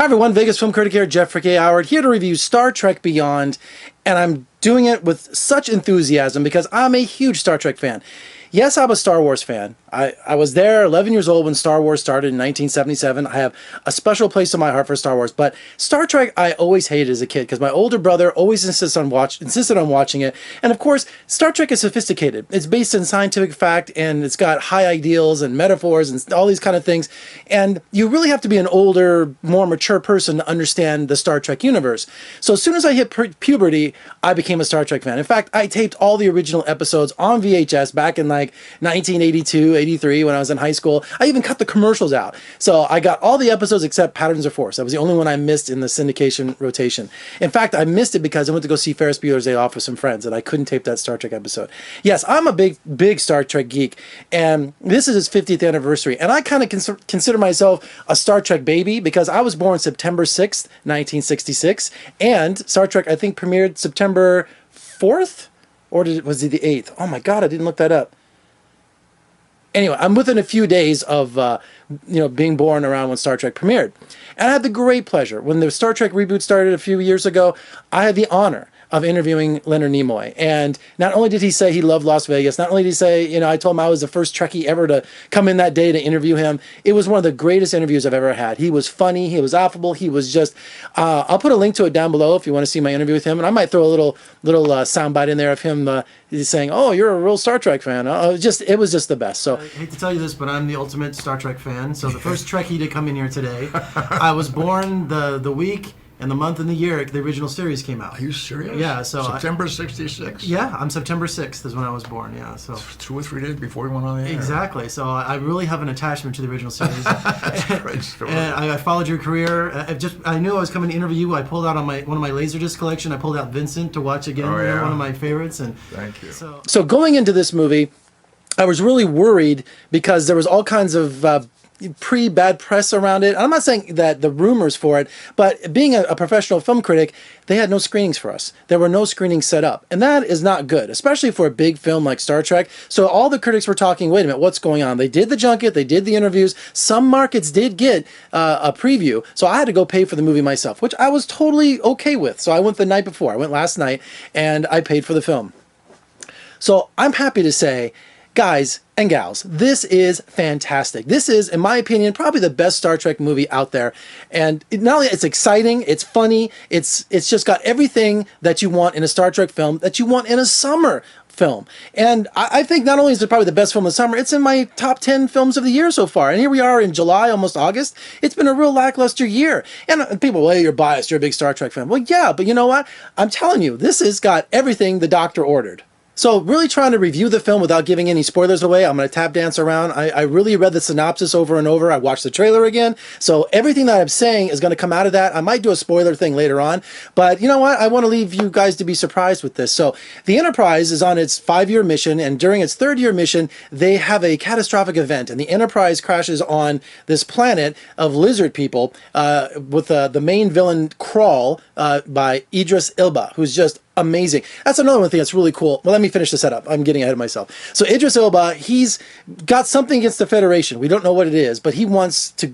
Hi everyone, Vegas film critic here, Trekkie Howard, here to review Star Trek Beyond, and I'm doing it with such enthusiasm because I'm a huge Star Trek fan. Yes, I'm a Star Wars fan. I was there 11 years old when Star Wars started in 1977. I have a special place in my heart for Star Wars, but Star Trek I always hated as a kid because my older brother always insisted on watching it. And of course, Star Trek is sophisticated. It's based in scientific fact, and it's got high ideals and metaphors and all these kind of things. And you really have to be an older, more mature person to understand the Star Trek universe. So as soon as I hit puberty, I became a Star Trek fan. In fact, I taped all the original episodes on VHS back in like 1982, 83 when I was in high school. I even cut the commercials out. So I got all the episodes except Patterns of Force. That was the only one I missed in the syndication rotation. In fact, I missed it because I went to go see Ferris Bueller's Day Off with some friends and I couldn't tape that Star Trek episode. Yes, I'm a big Star Trek geek, and this is its 50th anniversary. And I kind of consider myself a Star Trek baby because I was born September 6th, 1966, and Star Trek I think premiered September 4th? Or was it the 8th? Oh my God, I didn't look that up. Anyway, I'm within a few days of being born around when Star Trek premiered. And I had the great pleasure, when the Star Trek reboot started a few years ago, I had the honor of interviewing Leonard Nimoy. And not only did he say he loved Las Vegas, not only did he say, I told him I was the first Trekkie ever to come in that day to interview him. It was one of the greatest interviews I've ever had. He was funny, he was affable, he was just, I'll put a link to it down below if you want to see my interview with him. And I might throw a little soundbite in there of him saying, "Oh, you're a real Star Trek fan." It was just the best. So I hate to tell you this, but I'm the ultimate Star Trek fan. So the first Trekkie to come in here today. I was born the week and the month and the year the original series came out. Are you serious? Yeah, so September 66? Yeah, I'm September 6th is when I was born, yeah. So 2 or 3 days before we went on the air. Exactly. So I really have an attachment to the original series. That's a great story. And I followed your career. I knew I was coming to interview you. I pulled out on one of my Laserdisc collection. I pulled out Vincent to watch again. Oh, yeah. One of my favorites. And thank you. So going into this movie, I was really worried because there was all kinds of pre-bad press around it. I'm not saying that the rumors for it, but being a professional film critic, they had no screenings for us. There were no screenings set up, and that is not good, especially for a big film like Star Trek. So all the critics were talking, wait a minute, what's going on? They did the junket, they did the interviews. Some markets did get a preview, so I had to go pay for the movie myself, which I was totally okay with. So I went the night before. I went last night, and I paid for the film. So I'm happy to say, guys and gals, this is fantastic. This is, in my opinion, probably the best Star Trek movie out there. And not only it's exciting, it's funny, it's just got everything that you want in a Star Trek film that you want in a summer film. And I think not only is it probably the best film of the summer, it's in my top 10 films of the year so far. And here we are in July, almost August. It's been a real lackluster year. And people, well, you're biased, you're a big Star Trek fan. Well, yeah, but you know what? I'm telling you, this has got everything the doctor ordered. So really trying to review the film without giving any spoilers away, I'm going to tap dance around. I really read the synopsis over and over. I watched the trailer again. So everything that I'm saying is going to come out of that. I might do a spoiler thing later on. But you know what? I want to leave you guys to be surprised with this. So the Enterprise is on its 5-year mission, and during its 3rd-year mission, they have a catastrophic event. And the Enterprise crashes on this planet of lizard people with the main villain, Karl, by Idris Elba, who's just amazing. That's another one thing that's really cool. Well, let me finish the setup. I'm getting ahead of myself. So Idris Elba, he's got something against the Federation. We don't know what it is, but he wants to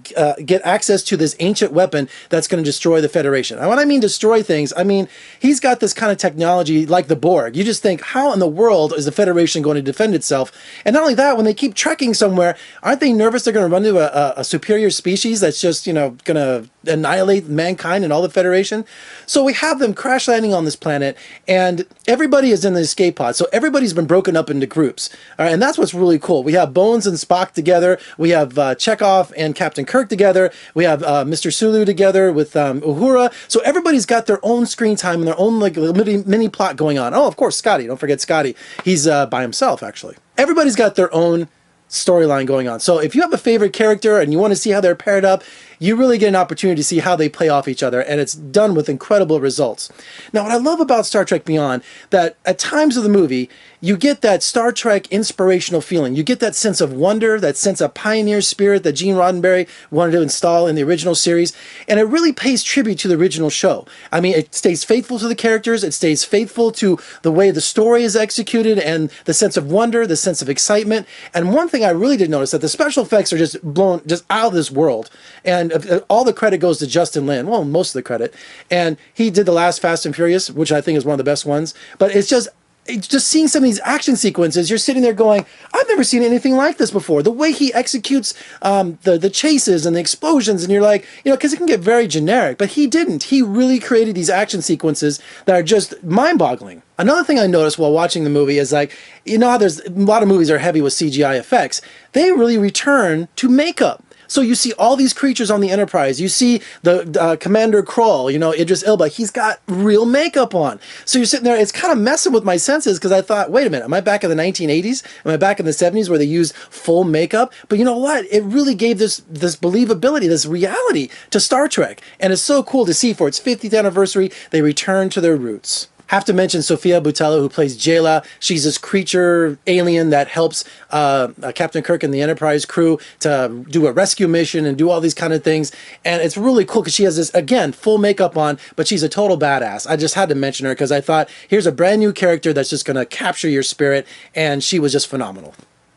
get access to this ancient weapon that's going to destroy the Federation. And when I mean destroy things, I mean he's got this kind of technology like the Borg. You just think, how in the world is the Federation going to defend itself? And not only that, when they keep trekking somewhere, aren't they nervous they're going to run into a superior species that's just, going to annihilate mankind and all the Federation? So we have them crash landing on this planet, and everybody is in the escape pod. So everybody's been broken up into groups. All right, and that's what's really cool. We have Bones and Spock together. We have Chekhov and Captain Kirk together. We have Mr. Sulu together with Uhura. So everybody's got their own screen time and their own like mini plot going on. Oh, of course, Scotty. Don't forget Scotty. He's by himself, actually. Everybody's got their own storyline going on. So if you have a favorite character and you want to see how they're paired up, you really get an opportunity to see how they play off each other, and it's done with incredible results. Now, what I love about Star Trek Beyond, that at times of the movie, you get that Star Trek inspirational feeling. You get that sense of wonder, that sense of pioneer spirit that Gene Roddenberry wanted to install in the original series, and it really pays tribute to the original show. I mean, it stays faithful to the characters, it stays faithful to the way the story is executed, and the sense of wonder, the sense of excitement. And one thing I really did notice, that the special effects are just blown just out of this world. And and all the credit goes to Justin Lin. Well, most of the credit. And he did the last Fast and Furious, which I think is one of the best ones. But it's just seeing some of these action sequences, you're sitting there going, I've never seen anything like this before. The way he executes the chases and the explosions, and you're like, because it can get very generic, but he didn't. He really created these action sequences that are just mind-boggling. Another thing I noticed while watching the movie is like, how there's a lot of movies are heavy with CGI effects. They really return to makeup. So you see all these creatures on the Enterprise. You see the Commander Karl, Idris Elba. He's got real makeup on. So you're sitting there. It's kind of messing with my senses because I thought, wait a minute, am I back in the 1980s? Am I back in the 70s where they used full makeup? But you know what? It really gave this believability, this reality to Star Trek. And it's so cool to see for its 50th anniversary, they return to their roots. Have to mention Sofia Boutella, who plays Jayla. She's this creature alien that helps Captain Kirk and the Enterprise crew to do a rescue mission and do all these kind of things. And it's really cool because she has this, again, full makeup on, but she's a total badass. I just had to mention her because I thought, here's a brand new character that's just going to capture your spirit, and she was just phenomenal.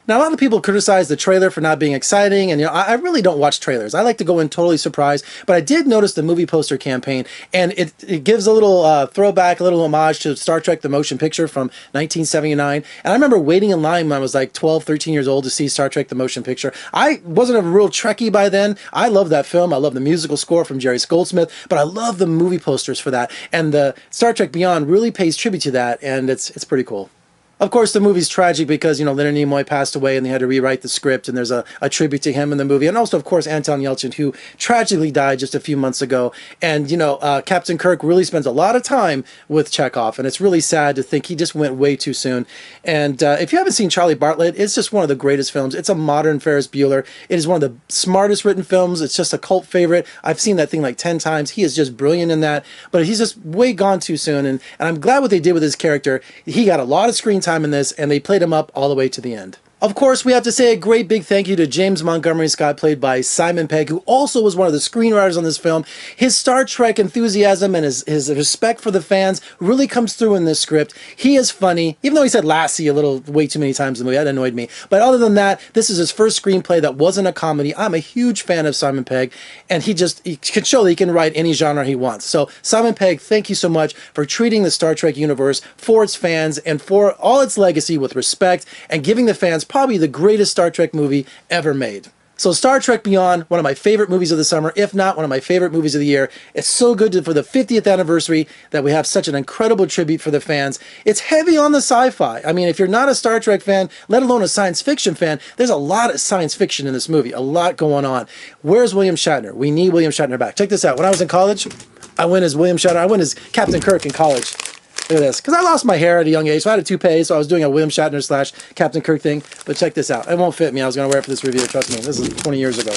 Now, a lot of people criticize the trailer for not being exciting, and I really don't watch trailers. I like to go in totally surprised, but I did notice the movie poster campaign, and it gives a little throwback, a little homage to Star Trek: The Motion Picture from 1979. And I remember waiting in line when I was like 12, 13 years old to see Star Trek: The Motion Picture. I wasn't a real Trekkie by then. I love that film. I love the musical score from Jerry Goldsmith, but I love the movie posters for that. And the Star Trek Beyond really pays tribute to that, and it's pretty cool. Of course, the movie's tragic because, Leonard Nimoy passed away and they had to rewrite the script, and there's a tribute to him in the movie. And also, of course, Anton Yelchin, who tragically died just a few months ago. And, Captain Kirk really spends a lot of time with Chekhov, and it's really sad to think he just went way too soon. And if you haven't seen Charlie Bartlett, it's just one of the greatest films. It's a modern Ferris Bueller. It is one of the smartest written films. It's just a cult favorite. I've seen that thing like 10 times. He is just brilliant in that, but he's just way gone too soon. And I'm glad what they did with his character. He got a lot of screen time in this, and they played him up all the way to the end. Of course, we have to say a great big thank you to James Montgomery Scott, played by Simon Pegg, who also was one of the screenwriters on this film. His Star Trek enthusiasm and his respect for the fans really comes through in this script. He is funny, even though he said lassie a little way too many times in the movie. That annoyed me. But other than that, this is his first screenplay that wasn't a comedy. I'm a huge fan of Simon Pegg, and he can show that he can write any genre he wants. So Simon Pegg, thank you so much for treating the Star Trek universe for its fans and for all its legacy with respect, and giving the fans probably the greatest Star Trek movie ever made. So Star Trek Beyond, one of my favorite movies of the summer, if not one of my favorite movies of the year. It's so good for the 50th anniversary that we have such an incredible tribute for the fans. It's heavy on the sci-fi. I mean, if you're not a Star Trek fan, let alone a science fiction fan, there's a lot of science fiction in this movie, a lot going on. Where's William Shatner? We need William Shatner back. Check this out. When I was in college, I went as William Shatner. I went as Captain Kirk in college. Look at this. Because I lost my hair at a young age, so I had a toupee, so I was doing a William Shatner / Captain Kirk thing. But check this out. It won't fit me. I was going to wear it for this review. Trust me. This is 20 years ago.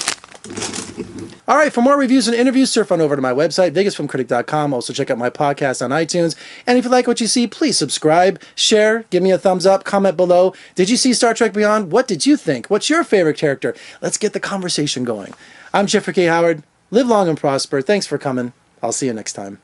All right, for more reviews and interviews, surf on over to my website, vegasfilmcritic.com. Also, check out my podcast on iTunes. And if you like what you see, please subscribe, share, give me a thumbs up, comment below. Did you see Star Trek Beyond? What did you think? What's your favorite character? Let's get the conversation going. I'm Jeffrey K. Howard. Live long and prosper. Thanks for coming. I'll see you next time.